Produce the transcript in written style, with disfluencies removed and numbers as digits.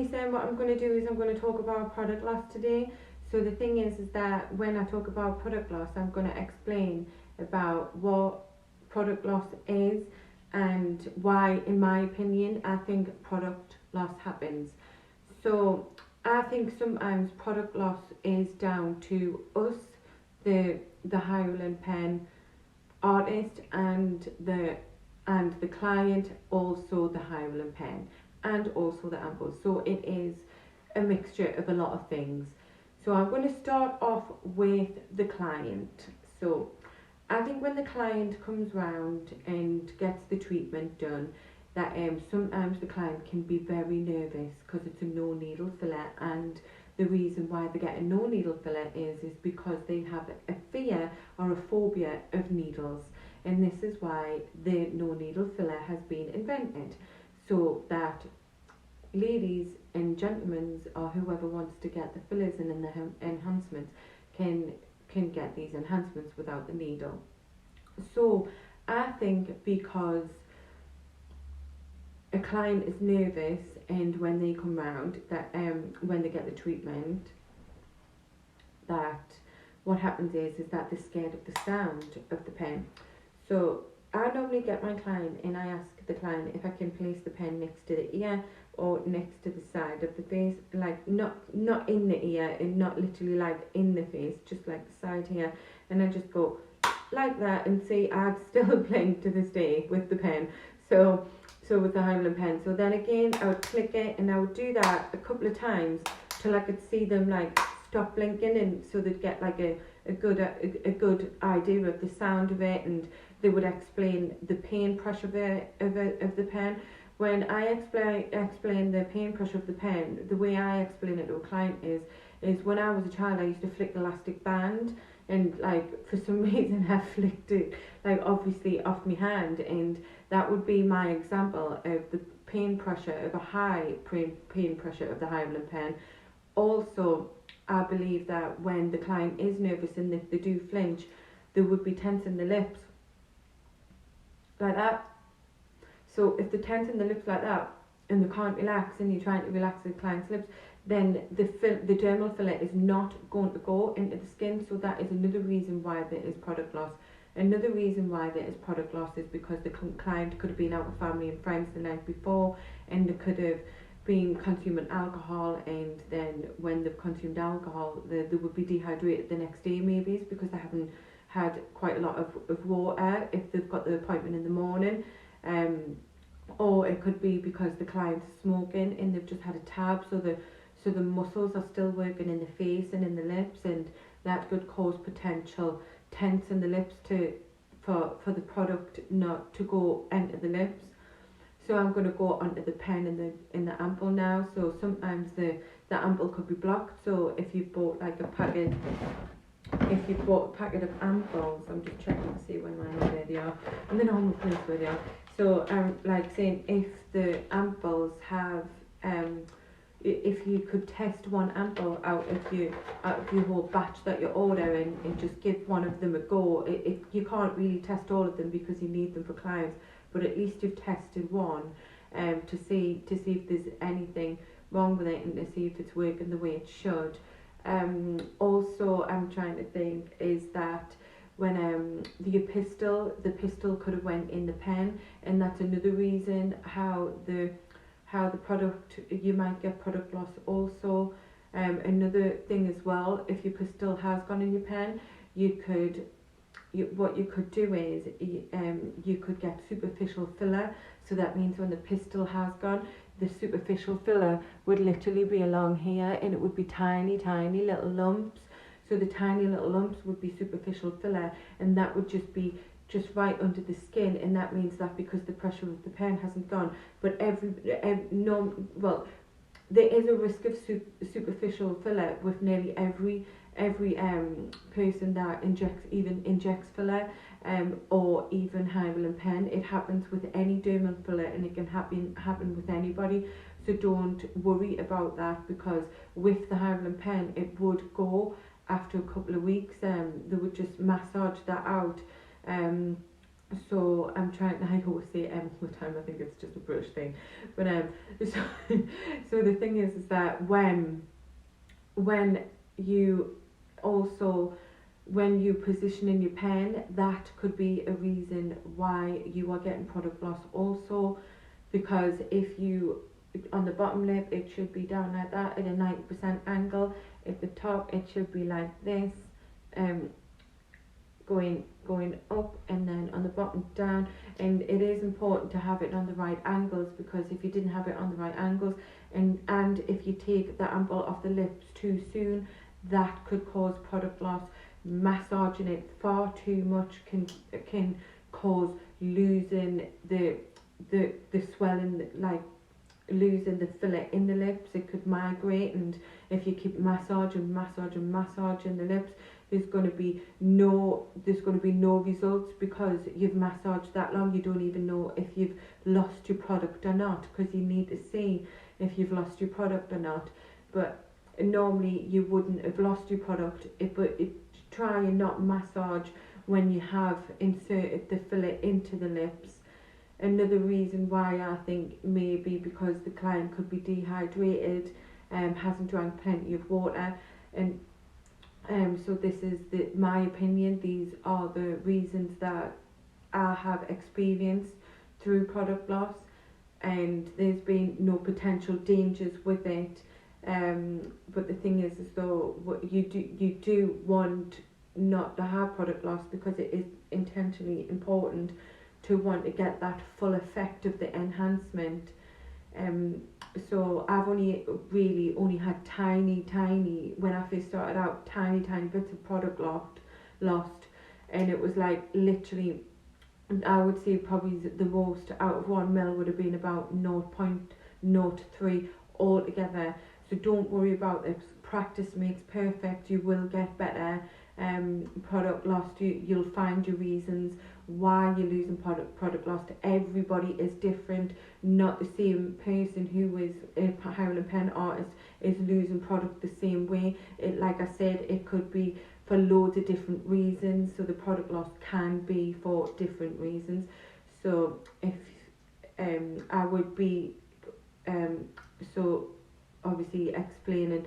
Lisa, what I'm going to do is I'm going to talk about product loss today. So the thing is that when I talk about product loss, I'm going to explain about what product loss is and why, in my opinion, I think product loss happens. So I think sometimes product loss is down to us, the Hyaluron Pen artist, and the client, also the Hyaluron Pen, and also the ampoules. So it is a mixture of a lot of things. So I'm going to start off with the client. So I think when the client comes round and gets the treatment done, that sometimes the client can be very nervous because it's a no needle filler, and the reason why they get a no needle filler is because they have a fear or a phobia of needles, and this is why the no needle filler has been invented, so that ladies and gentlemen or whoever wants to get the fillers and the enhancements can get these enhancements without the needle. So I think because a client is nervous, and when they come round, that when they get the treatment, that what happens is that they're scared of the sound of the pen. So I normally get my client and I ask the client if I can place the pen next to the ear or next to the side of the face, like not in the ear and not literally like in the face, just like the side here, and I just go like that, and see, I'd still playing to this day with the pen. So with the Hyaluron Pen. So then again, I would click it, and I would do that a couple of times till I could see them like stop blinking, and so they'd get like a good idea of the sound of it, and they would explain the pain pressure of the pen. When I explain the pain pressure of the pen, the way I explain it to a client is when I was a child, I used to flick the elastic band, and like for some reason I flicked it like obviously off my hand, and that would be my example of the pain pressure of a high pain pressure of the Hyaluron Pen. Also, I believe that when the client is nervous and if they do flinch, they would be tensing the lips like that. So if they're tensing the lips like that and they can't relax, and you're trying to relax the client's lips, then the dermal filler is not going to go into the skin. So that is another reason why there is product loss. Another reason why there is product loss is because the client could have been out with family and friends the night before, and they could have been consuming alcohol, and then when they've consumed alcohol, they would be dehydrated the next day, maybe it's because they haven't had quite a lot of water if they've got the appointment in the morning. Or it could be because the client's smoking and they've just had a tab, so the muscles are still working in the face and in the lips, and that could cause potential tense in the lips for the product not to go into the lips. So I'm going to go onto the pen in the ampoule now. So sometimes the ampoule could be blocked. So if you bought like a packet of ampoules, I'm just checking to see where mine are, where they are, and the normal place where they are. So like saying if the ampoules have if you could test one ampoule out of your whole batch that you order, and just give one of them a go. You can't really test all of them because you need them for clients, but at least you've tested one to see if there's anything wrong with it and to see if it's working the way it should. Also, I'm trying to think is that when the pistil could have went in the pen, and that's another reason how the product, you might get product loss also. Another thing as well, if your pistil has gone in your pen, what you could do is you could get superficial filler. So that means when the pistil has gone, the superficial filler would literally be along here, and it would be tiny little lumps. So the tiny little lumps would be superficial filler, and that would just be right under the skin, and that means that because the pressure of the pen hasn't gone, but there is a risk of superficial filler with nearly every person that injects filler or even Hyaluron Pen. It happens with any dermal filler, and it can happen with anybody. So don't worry about that, because with the Hyaluron Pen it would go after a couple of weeks. They would just massage that out. So I'm trying. I always say all the time. I think it's just a British thing, but so, so the thing is that when you also when you positioning your pen, that could be a reason why you are getting product loss also, because if you on the bottom lip it should be down like that at a 90% angle, at the top it should be like this, um going up, and then on the bottom down. And it is important to have it on the right angles, because if you didn't have it on the right angles, and if you take the amble off the lips too soon, that could cause product loss. Massaging it far too much can cause losing the swelling, like losing the fillet in the lips. It could migrate, and if you keep massaging the lips, there's going to be no results, because you've massaged that long. You don't even know if you've lost your product or not, because you need to see if you've lost your product or not. But normally you wouldn't have lost your product, but try and not massage when you have inserted the fillet into the lips. Another reason why I think maybe because the client could be dehydrated, hasn't drank plenty of water, and so this is my opinion. These are the reasons that I have experienced through product loss, and there's been no potential dangers with it. But the thing is though, what you do want not to have product loss, because it is intentionally important to want to get that full effect of the enhancement. So I've only had tiny, when I first started out, tiny bits of product lost, and it was like literally, I would say probably the most out of 1 mil would have been about 0.03 altogether. So don't worry about this. Practice makes perfect. You will get better. Product loss, you'll find your reasons why you're losing product loss. Everybody is different. Not the same person who is a Hyaluron Pen artist is losing product the same way. It, like I said, it could be for loads of different reasons. So the product loss can be for different reasons. So if I would be so obviously explaining